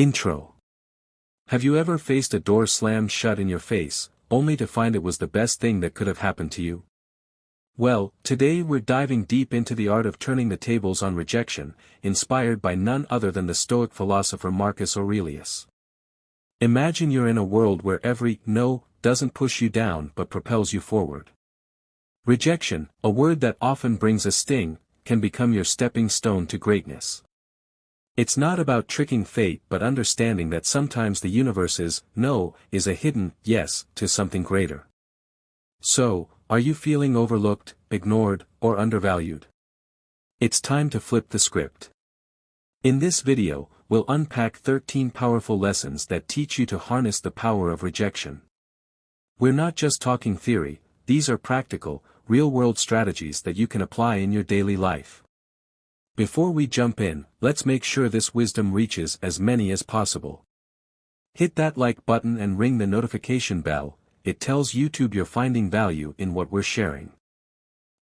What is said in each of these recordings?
Intro. Have you ever faced a door slammed shut in your face, only to find it was the best thing that could have happened to you? Well, today we're diving deep into the art of turning the tables on rejection, inspired by none other than the Stoic philosopher Marcus Aurelius. Imagine you're in a world where every no doesn't push you down but propels you forward. Rejection, a word that often brings a sting, can become your stepping stone to greatness. It's not about tricking fate but understanding that sometimes the universe's no is a hidden yes to something greater. So, are you feeling overlooked, ignored, or undervalued? It's time to flip the script. In this video, we'll unpack 13 powerful lessons that teach you to harness the power of rejection. We're not just talking theory, these are practical, real-world strategies that you can apply in your daily life. Before we jump in, let's make sure this wisdom reaches as many as possible. Hit that like button and ring the notification bell, it tells YouTube you're finding value in what we're sharing.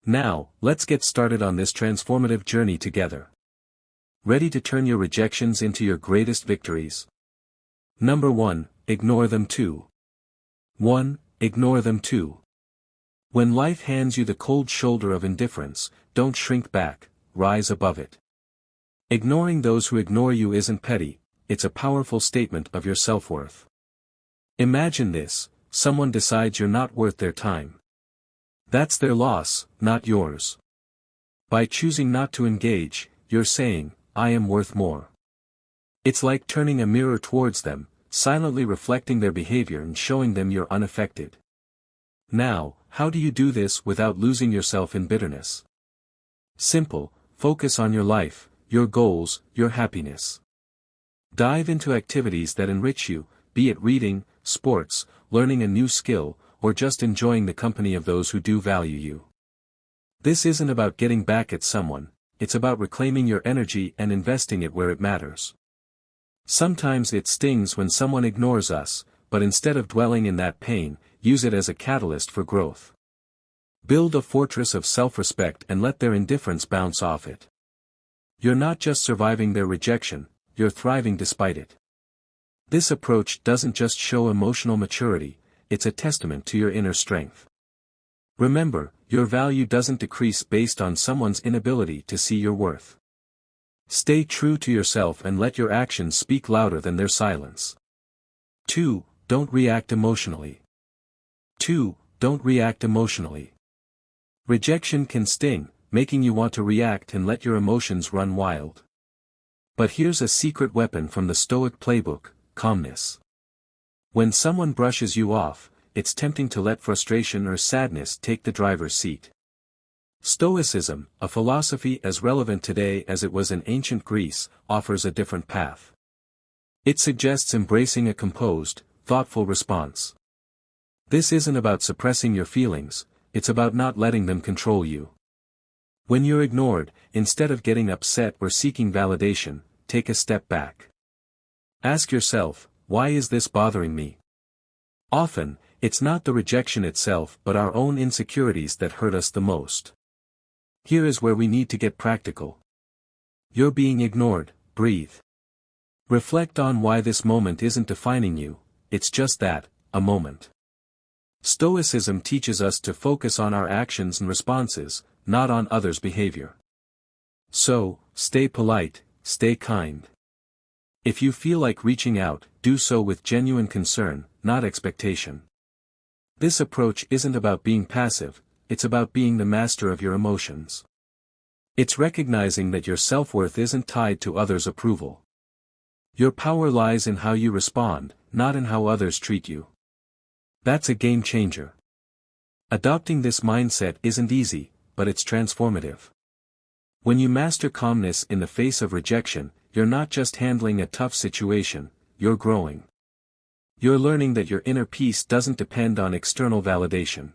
Now, let's get started on this transformative journey together. Ready to turn your rejections into your greatest victories? Number 1, ignore them too. 1. Ignore them too. When life hands you the cold shoulder of indifference, don't shrink back, rise above it. Ignoring those who ignore you isn't petty, it's a powerful statement of your self-worth. Imagine this, someone decides you're not worth their time. That's their loss, not yours. By choosing not to engage, you're saying, I am worth more. It's like turning a mirror towards them, silently reflecting their behavior and showing them you're unaffected. Now, how do you do this without losing yourself in bitterness? Simple, focus on your life, your goals, your happiness. Dive into activities that enrich you, be it reading, sports, learning a new skill, or just enjoying the company of those who do value you. This isn't about getting back at someone, it's about reclaiming your energy and investing it where it matters. Sometimes it stings when someone ignores us, but instead of dwelling in that pain, use it as a catalyst for growth. Build a fortress of self-respect and let their indifference bounce off it. You're not just surviving their rejection, you're thriving despite it. This approach doesn't just show emotional maturity, it's a testament to your inner strength. Remember, your value doesn't decrease based on someone's inability to see your worth. Stay true to yourself and let your actions speak louder than their silence. 2. Don't react emotionally. 2. Don't react emotionally. Rejection can sting, making you want to react and let your emotions run wild. But here's a secret weapon from the Stoic playbook, calmness. When someone brushes you off, it's tempting to let frustration or sadness take the driver's seat. Stoicism, a philosophy as relevant today as it was in ancient Greece, offers a different path. It suggests embracing a composed, thoughtful response. This isn't about suppressing your feelings, it's about not letting them control you. When you're ignored, instead of getting upset or seeking validation, take a step back. Ask yourself, why is this bothering me? Often, it's not the rejection itself but our own insecurities that hurt us the most. Here is where we need to get practical. You're being ignored, breathe. Reflect on why this moment isn't defining you, it's just that, a moment. Stoicism teaches us to focus on our actions and responses, not on others' behavior. So, stay polite, stay kind. If you feel like reaching out, do so with genuine concern, not expectation. This approach isn't about being passive, it's about being the master of your emotions. It's recognizing that your self-worth isn't tied to others' approval. Your power lies in how you respond, not in how others treat you. That's a game changer. Adopting this mindset isn't easy, but it's transformative. When you master calmness in the face of rejection, you're not just handling a tough situation, you're growing. You're learning that your inner peace doesn't depend on external validation.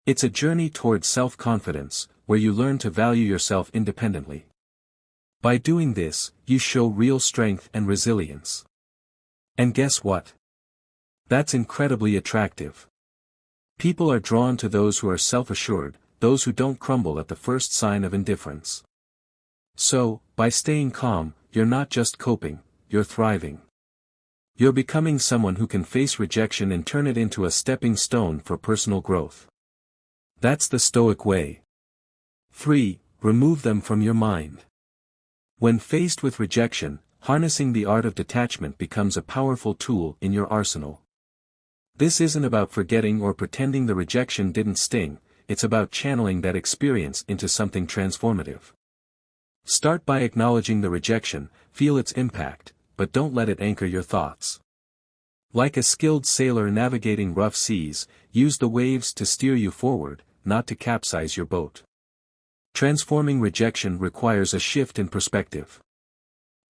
It's a journey towards self-confidence, where you learn to value yourself independently. By doing this, you show real strength and resilience. And guess what? That's incredibly attractive. People are drawn to those who are self-assured, those who don't crumble at the first sign of indifference. So, by staying calm, you're not just coping, you're thriving. You're becoming someone who can face rejection and turn it into a stepping stone for personal growth. That's the Stoic way. 3. Remove them from your mind. When faced with rejection, harnessing the art of detachment becomes a powerful tool in your arsenal. This isn't about forgetting or pretending the rejection didn't sting, it's about channeling that experience into something transformative. Start by acknowledging the rejection, feel its impact, but don't let it anchor your thoughts. Like a skilled sailor navigating rough seas, use the waves to steer you forward, not to capsize your boat. Transforming rejection requires a shift in perspective.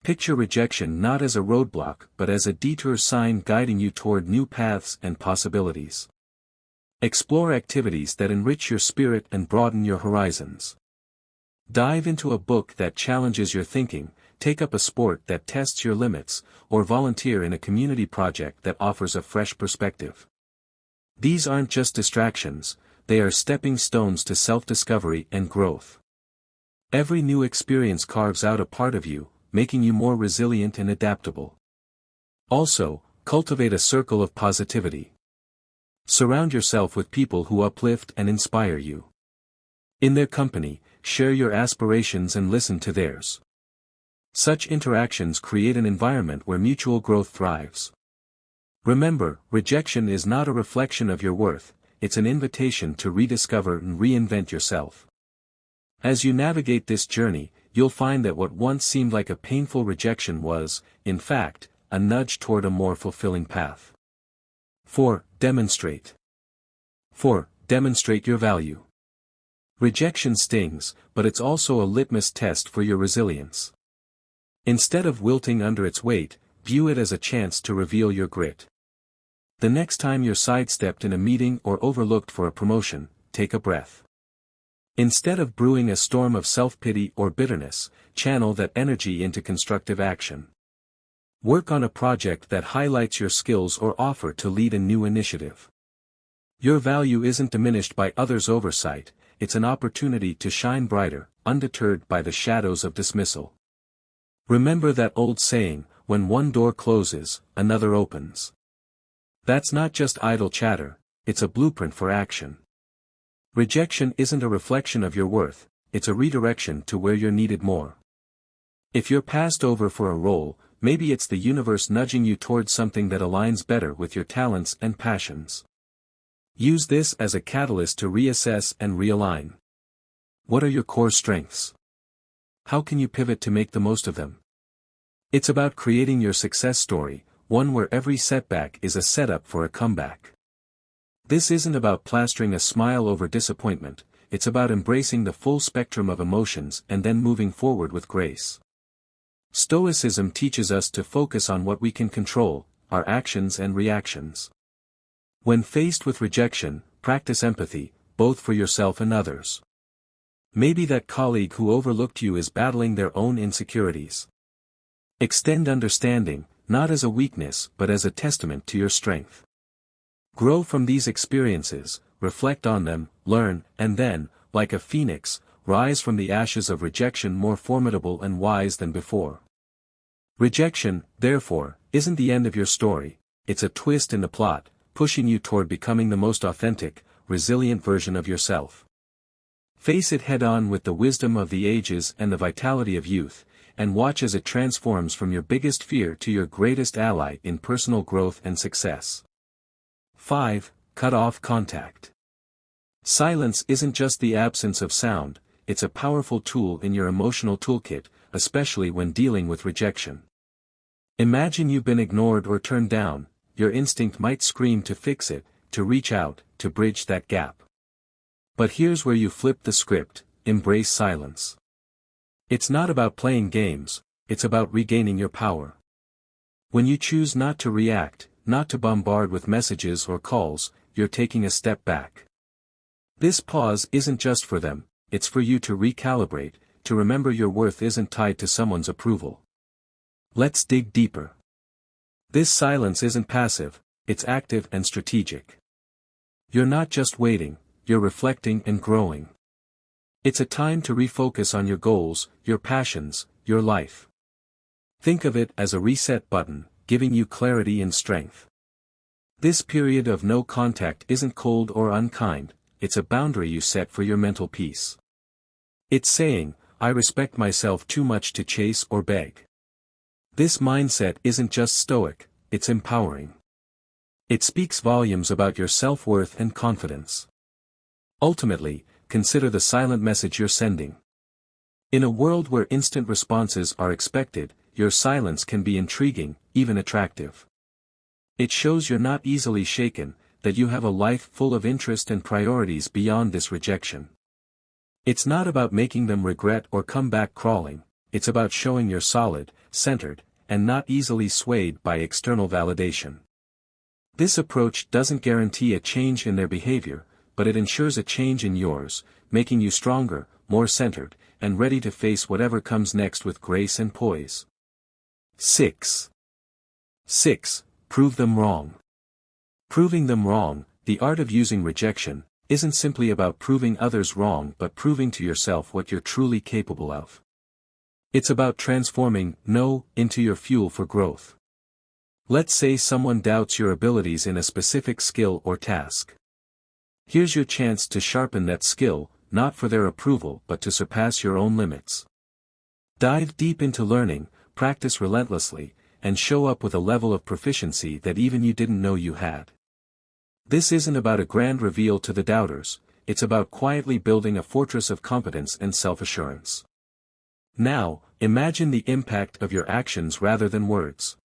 Picture rejection not as a roadblock but as a detour sign guiding you toward new paths and possibilities. Explore activities that enrich your spirit and broaden your horizons. Dive into a book that challenges your thinking, take up a sport that tests your limits, or volunteer in a community project that offers a fresh perspective. These aren't just distractions, they are stepping stones to self-discovery and growth. Every new experience carves out a part of you, making you more resilient and adaptable. Also, cultivate a circle of positivity. Surround yourself with people who uplift and inspire you. In their company, share your aspirations and listen to theirs. Such interactions create an environment where mutual growth thrives. Remember, rejection is not a reflection of your worth, it's an invitation to rediscover and reinvent yourself. As you navigate this journey, you'll find that what once seemed like a painful rejection was, in fact, a nudge toward a more fulfilling path. 4. Demonstrate. 4. Demonstrate your value. Rejection stings, but it's also a litmus test for your resilience. Instead of wilting under its weight, view it as a chance to reveal your grit. The next time you're sidestepped in a meeting or overlooked for a promotion, take a breath. Instead of brewing a storm of self-pity or bitterness, channel that energy into constructive action. Work on a project that highlights your skills or offer to lead a new initiative. Your value isn't diminished by others' oversight, it's an opportunity to shine brighter, undeterred by the shadows of dismissal. Remember that old saying, when one door closes, another opens. That's not just idle chatter, it's a blueprint for action. Rejection isn't a reflection of your worth, it's a redirection to where you're needed more. If you're passed over for a role, maybe it's the universe nudging you towards something that aligns better with your talents and passions. Use this as a catalyst to reassess and realign. What are your core strengths? How can you pivot to make the most of them? It's about creating your success story, one where every setback is a setup for a comeback. This isn't about plastering a smile over disappointment, it's about embracing the full spectrum of emotions and then moving forward with grace. Stoicism teaches us to focus on what we can control, our actions and reactions. When faced with rejection, practice empathy, both for yourself and others. Maybe that colleague who overlooked you is battling their own insecurities. Extend understanding, not as a weakness but as a testament to your strength. Grow from these experiences, reflect on them, learn, and then, like a phoenix, rise from the ashes of rejection more formidable and wise than before. Rejection, therefore, isn't the end of your story, it's a twist in the plot, pushing you toward becoming the most authentic, resilient version of yourself. Face it head-on with the wisdom of the ages and the vitality of youth, and watch as it transforms from your biggest fear to your greatest ally in personal growth and success. 5. Cut off contact. Silence isn't just the absence of sound, it's a powerful tool in your emotional toolkit, especially when dealing with rejection. Imagine you've been ignored or turned down, your instinct might scream to fix it, to reach out, to bridge that gap. But here's where you flip the script, embrace silence. It's not about playing games, it's about regaining your power. When you choose not to react, not to bombard with messages or calls, you're taking a step back. This pause isn't just for them, it's for you to recalibrate, to remember your worth isn't tied to someone's approval. Let's dig deeper. This silence isn't passive, it's active and strategic. You're not just waiting, you're reflecting and growing. It's a time to refocus on your goals, your passions, your life. Think of it as a reset button, giving you clarity and strength. This period of no contact isn't cold or unkind, it's a boundary you set for your mental peace. It's saying, I respect myself too much to chase or beg. This mindset isn't just stoic, it's empowering. It speaks volumes about your self-worth and confidence. Ultimately, consider the silent message you're sending. In a world where instant responses are expected, your silence can be intriguing, even attractive. It shows you're not easily shaken, that you have a life full of interest and priorities beyond this rejection. It's not about making them regret or come back crawling, it's about showing you're solid, centered, and not easily swayed by external validation. This approach doesn't guarantee a change in their behavior, but it ensures a change in yours, making you stronger, more centered, and ready to face whatever comes next with grace and poise. 6. Prove them wrong. Proving them wrong, the art of using rejection, isn't simply about proving others wrong but proving to yourself what you're truly capable of. It's about transforming no into your fuel for growth. Let's say someone doubts your abilities in a specific skill or task. Here's your chance to sharpen that skill, not for their approval but to surpass your own limits. Dive deep into learning, practice relentlessly, and show up with a level of proficiency that even you didn't know you had. This isn't about a grand reveal to the doubters, it's about quietly building a fortress of competence and self-assurance. Now, imagine the impact of your actions rather than words.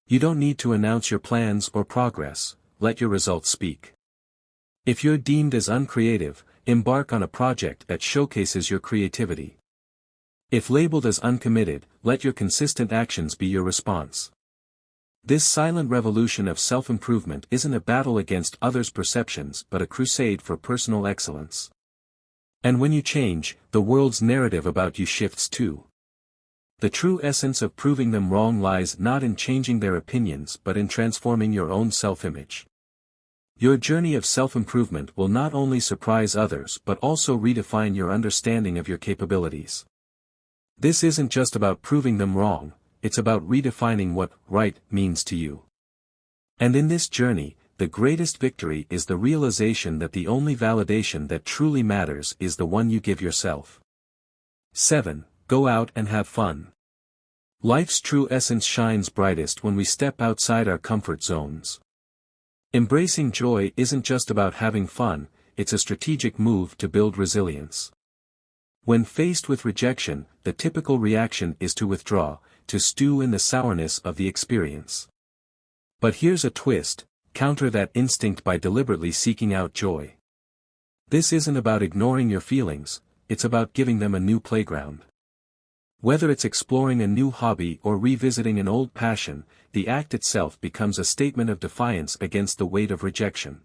You don't need to announce your plans or progress, let your results speak. If you're deemed as uncreative, embark on a project that showcases your creativity. If labeled as uncommitted, let your consistent actions be your response. This silent revolution of self-improvement isn't a battle against others' perceptions but a crusade for personal excellence. And when you change, the world's narrative about you shifts too. The true essence of proving them wrong lies not in changing their opinions but in transforming your own self-image. Your journey of self-improvement will not only surprise others but also redefine your understanding of your capabilities. This isn't just about proving them wrong, it's about redefining what right means to you. And in this journey, the greatest victory is the realization that the only validation that truly matters is the one you give yourself. 7. Go out and have fun. Life's true essence shines brightest when we step outside our comfort zones. Embracing joy isn't just about having fun, it's a strategic move to build resilience. When faced with rejection, the typical reaction is to withdraw, to stew in the sourness of the experience. But here's a twist, counter that instinct by deliberately seeking out joy. This isn't about ignoring your feelings, it's about giving them a new playground. Whether it's exploring a new hobby or revisiting an old passion, the act itself becomes a statement of defiance against the weight of rejection.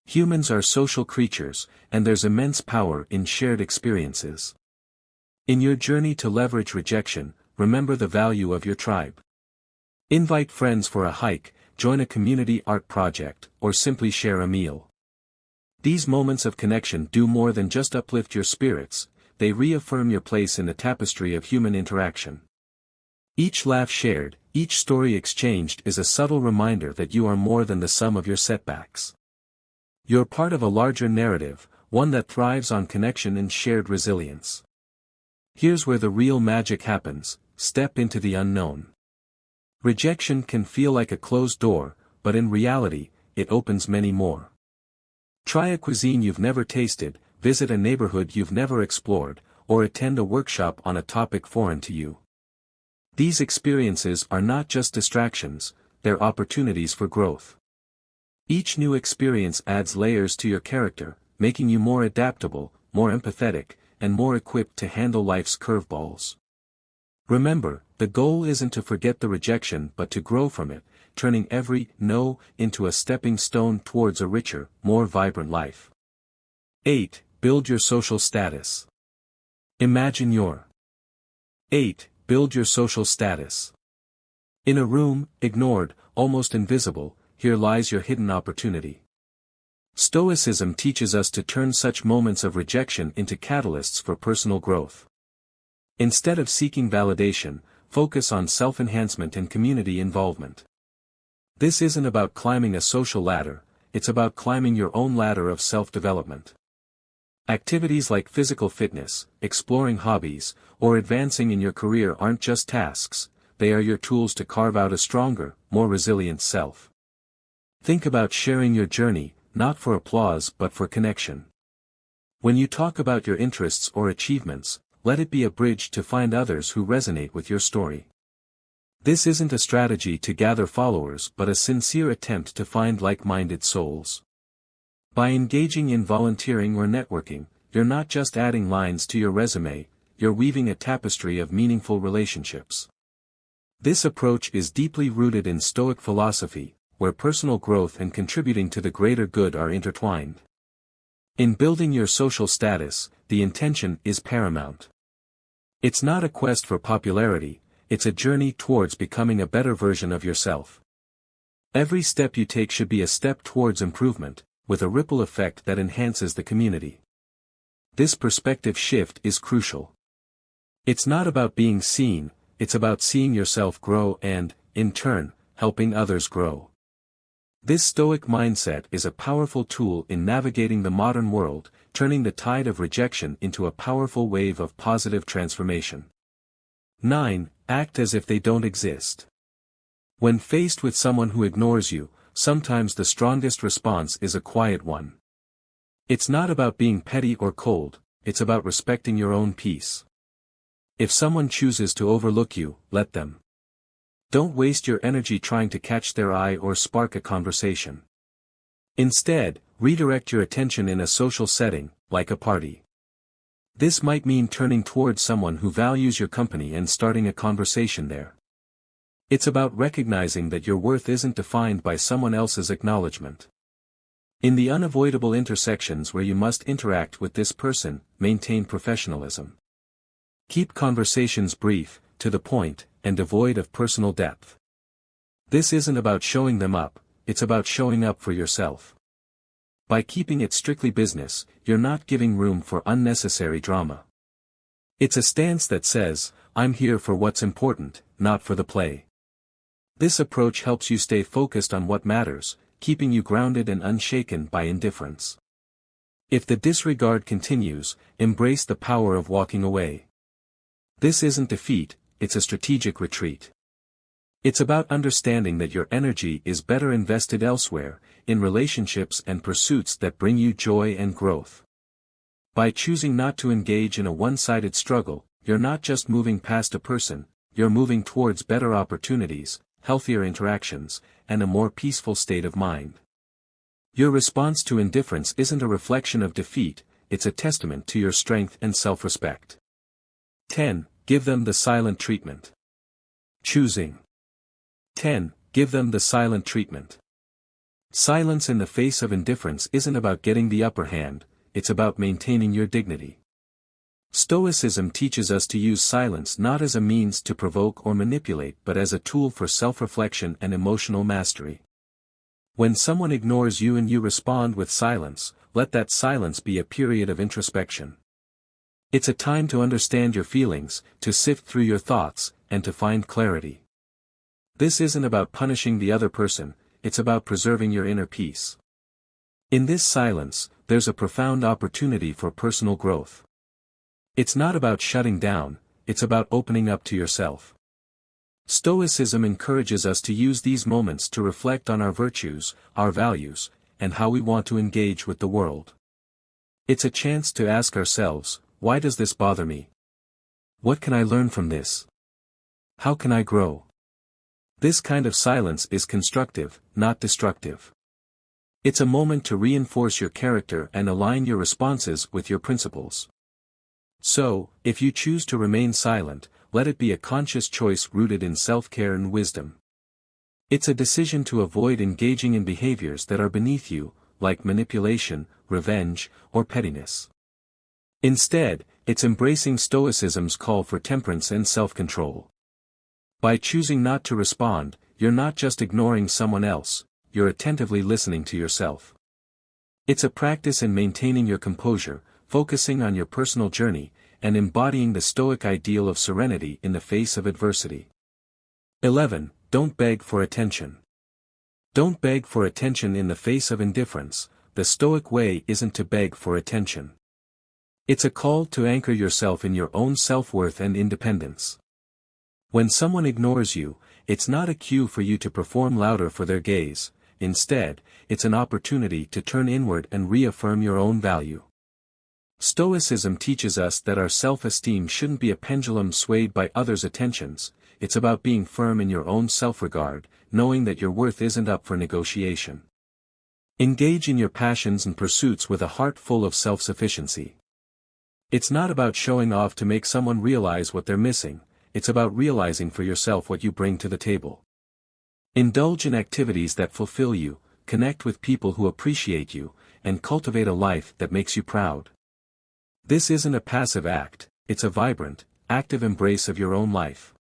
Humans are social creatures, and there's immense power in shared experiences. In your journey to leverage rejection, remember the value of your tribe. Invite friends for a hike, join a community art project, or simply share a meal. These moments of connection do more than just uplift your spirits, they reaffirm your place in the tapestry of human interaction. Each laugh shared, each story exchanged is a subtle reminder that you are more than the sum of your setbacks. You're part of a larger narrative, one that thrives on connection and shared resilience. Here's where the real magic happens, step into the unknown. Rejection can feel like a closed door, but in reality, it opens many more. Try a cuisine you've never tasted, visit a neighborhood you've never explored, or attend a workshop on a topic foreign to you. These experiences are not just distractions, they're opportunities for growth. Each new experience adds layers to your character, making you more adaptable, more empathetic, and more equipped to handle life's curveballs. Remember, the goal isn't to forget the rejection but to grow from it, turning every no into a stepping stone towards a richer, more vibrant life. 8. Build your social status. Imagine your 8. Build your social status. In a room, ignored, almost invisible, here lies your hidden opportunity. Stoicism teaches us to turn such moments of rejection into catalysts for personal growth. Instead of seeking validation, focus on self-enhancement and community involvement. This isn't about climbing a social ladder, it's about climbing your own ladder of self-development. Activities like physical fitness, exploring hobbies, or advancing in your career aren't just tasks, they are your tools to carve out a stronger, more resilient self. Think about sharing your journey, not for applause but for connection. When you talk about your interests or achievements, let it be a bridge to find others who resonate with your story. This isn't a strategy to gather followers but a sincere attempt to find like-minded souls. By engaging in volunteering or networking, you're not just adding lines to your resume, you're weaving a tapestry of meaningful relationships. This approach is deeply rooted in Stoic philosophy, where personal growth and contributing to the greater good are intertwined. In building your social status, the intention is paramount. It's not a quest for popularity, it's a journey towards becoming a better version of yourself. Every step you take should be a step towards improvement, with a ripple effect that enhances the community. This perspective shift is crucial. It's not about being seen, it's about seeing yourself grow and, in turn, helping others grow. This Stoic mindset is a powerful tool in navigating the modern world, turning the tide of rejection into a powerful wave of positive transformation. 9. Act as if they don't exist. When faced with someone who ignores you, sometimes the strongest response is a quiet one. It's not about being petty or cold, it's about respecting your own peace. If someone chooses to overlook you, let them. Don't waste your energy trying to catch their eye or spark a conversation. Instead, redirect your attention in a social setting, like a party. This might mean turning towards someone who values your company and starting a conversation there. It's about recognizing that your worth isn't defined by someone else's acknowledgement. In the unavoidable intersections where you must interact with this person, maintain professionalism. Keep conversations brief, to the point, and devoid of personal depth. This isn't about showing them up, it's about showing up for yourself. By keeping it strictly business, you're not giving room for unnecessary drama. It's a stance that says, I'm here for what's important, not for the play. This approach helps you stay focused on what matters, keeping you grounded and unshaken by indifference. If the disregard continues, embrace the power of walking away. This isn't defeat, it's a strategic retreat. It's about understanding that your energy is better invested elsewhere, in relationships and pursuits that bring you joy and growth. By choosing not to engage in a one-sided struggle, you're not just moving past a person, you're moving towards better opportunities, healthier interactions, and a more peaceful state of mind. Your response to indifference isn't a reflection of defeat, it's a testament to your strength and self-respect. 10. Give them the silent treatment. Choosing. 10. Give them the silent treatment. Silence in the face of indifference isn't about getting the upper hand, it's about maintaining your dignity. Stoicism teaches us to use silence not as a means to provoke or manipulate but as a tool for self-reflection and emotional mastery. When someone ignores you and you respond with silence, let that silence be a period of introspection. It's a time to understand your feelings, to sift through your thoughts, and to find clarity. This isn't about punishing the other person, it's about preserving your inner peace. In this silence, there's a profound opportunity for personal growth. It's not about shutting down, it's about opening up to yourself. Stoicism encourages us to use these moments to reflect on our virtues, our values, and how we want to engage with the world. It's a chance to ask ourselves, why does this bother me? What can I learn from this? How can I grow? This kind of silence is constructive, not destructive. It's a moment to reinforce your character and align your responses with your principles. So, if you choose to remain silent, let it be a conscious choice rooted in self-care and wisdom. It's a decision to avoid engaging in behaviors that are beneath you, like manipulation, revenge, or pettiness. Instead, it's embracing Stoicism's call for temperance and self-control. By choosing not to respond, you're not just ignoring someone else, you're attentively listening to yourself. It's a practice in maintaining your composure, focusing on your personal journey, and embodying the Stoic ideal of serenity in the face of adversity. 11. Don't beg for attention. Don't beg for attention in the face of indifference. The Stoic way isn't to beg for attention. It's a call to anchor yourself in your own self-worth and independence. When someone ignores you, it's not a cue for you to perform louder for their gaze. Instead, it's an opportunity to turn inward and reaffirm your own value. Stoicism teaches us that our self-esteem shouldn't be a pendulum swayed by others' attentions. It's about being firm in your own self-regard, knowing that your worth isn't up for negotiation. Engage in your passions and pursuits with a heart full of self-sufficiency. It's not about showing off to make someone realize what they're missing, it's about realizing for yourself what you bring to the table. Indulge in activities that fulfill you, connect with people who appreciate you, and cultivate a life that makes you proud. This isn't a passive act, it's a vibrant, active embrace of your own life.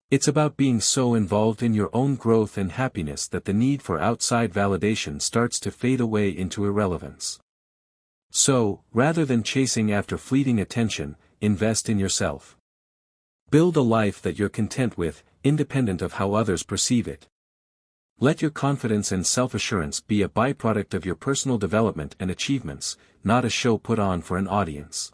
It's about being so involved in your own growth and happiness that the need for outside validation starts to fade away into irrelevance. So, rather than chasing after fleeting attention, invest in yourself. Build a life that you're content with, independent of how others perceive it. Let your confidence and self-assurance be a byproduct of your personal development and achievements, not a show put on for an audience.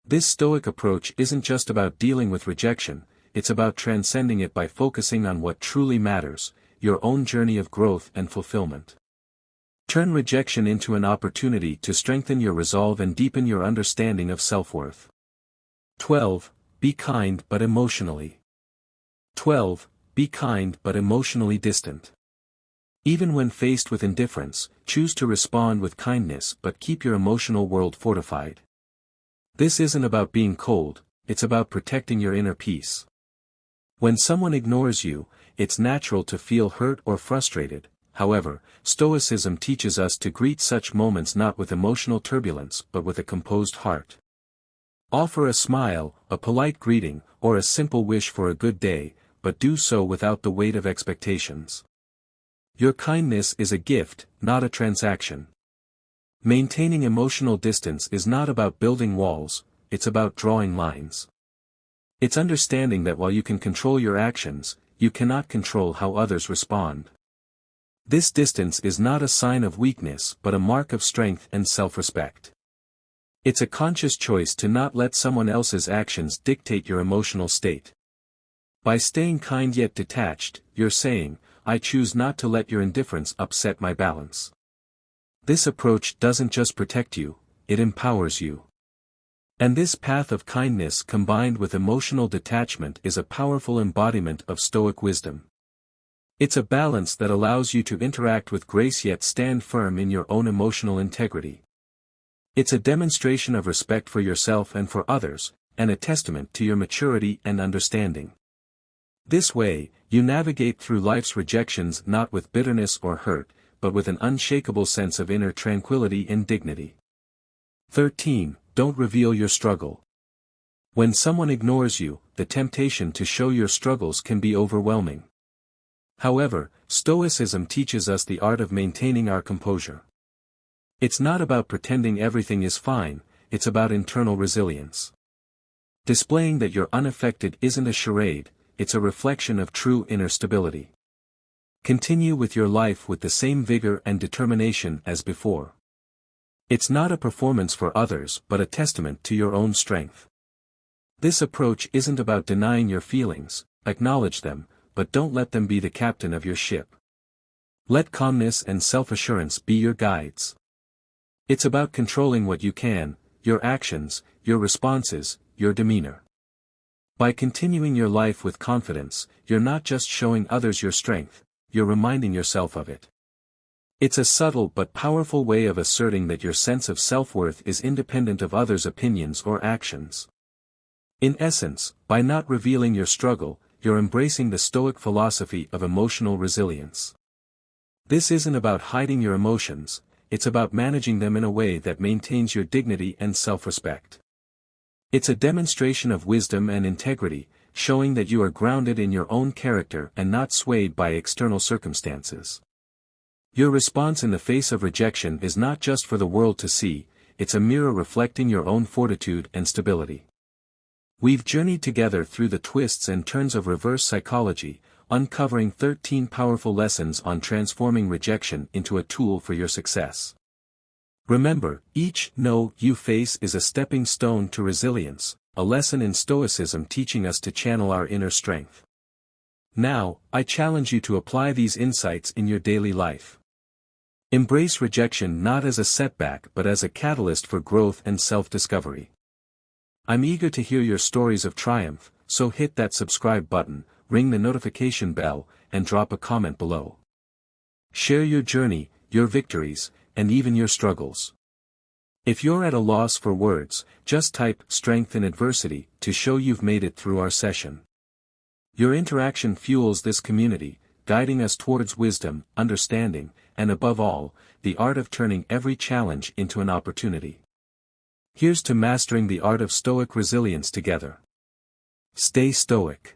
This Stoic approach isn't just about dealing with rejection, it's about transcending it by focusing on what truly matters, your own journey of growth and fulfillment. Turn rejection into an opportunity to strengthen your resolve and deepen your understanding of self-worth. 12. Be kind but emotionally. 12. Be kind but emotionally distant. Even when faced with indifference, choose to respond with kindness but keep your emotional world fortified. This isn't about being cold, it's about protecting your inner peace. When someone ignores you, it's natural to feel hurt or frustrated. However, Stoicism teaches us to greet such moments not with emotional turbulence but with a composed heart. Offer a smile, a polite greeting, or a simple wish for a good day, but do so without the weight of expectations. Your kindness is a gift, not a transaction. Maintaining emotional distance is not about building walls, it's about drawing lines. It's understanding that while you can control your actions, you cannot control how others respond. This distance is not a sign of weakness but a mark of strength and self-respect. It's a conscious choice to not let someone else's actions dictate your emotional state. By staying kind yet detached, you're saying, I choose not to let your indifference upset my balance. This approach doesn't just protect you, it empowers you. And this path of kindness combined with emotional detachment is a powerful embodiment of Stoic wisdom. It's a balance that allows you to interact with grace yet stand firm in your own emotional integrity. It's a demonstration of respect for yourself and for others, and a testament to your maturity and understanding. This way, you navigate through life's rejections not with bitterness or hurt, but with an unshakable sense of inner tranquility and dignity. 13. Don't reveal your struggle. When someone ignores you, the temptation to show your struggles can be overwhelming. However, Stoicism teaches us the art of maintaining our composure. It's not about pretending everything is fine, it's about internal resilience. Displaying that you're unaffected isn't a charade, it's a reflection of true inner stability. Continue with your life with the same vigor and determination as before. It's not a performance for others but a testament to your own strength. This approach isn't about denying your feelings, acknowledge them, but don't let them be the captain of your ship. Let calmness and self-assurance be your guides. It's about controlling what you can, your actions, your responses, your demeanor. By continuing your life with confidence, you're not just showing others your strength, you're reminding yourself of it. It's a subtle but powerful way of asserting that your sense of self-worth is independent of others' opinions or actions. In essence, by not revealing your struggle, you're embracing the Stoic philosophy of emotional resilience. This isn't about hiding your emotions, it's about managing them in a way that maintains your dignity and self-respect. It's a demonstration of wisdom and integrity, showing that you are grounded in your own character and not swayed by external circumstances. Your response in the face of rejection is not just for the world to see, it's a mirror reflecting your own fortitude and stability. We've journeyed together through the twists and turns of reverse psychology, uncovering 13 powerful lessons on transforming rejection into a tool for your success. Remember, each no you face is a stepping stone to resilience, a lesson in Stoicism teaching us to channel our inner strength. Now, I challenge you to apply these insights in your daily life. Embrace rejection not as a setback but as a catalyst for growth and self-discovery. I'm eager to hear your stories of triumph, so hit that subscribe button, ring the notification bell, and drop a comment below. Share your journey, your victories, and even your struggles. If you're at a loss for words, just type "strength in adversity" to show you've made it through our session. Your interaction fuels this community, guiding us towards wisdom, understanding, and above all, the art of turning every challenge into an opportunity. Here's to mastering the art of Stoic resilience together. Stay Stoic.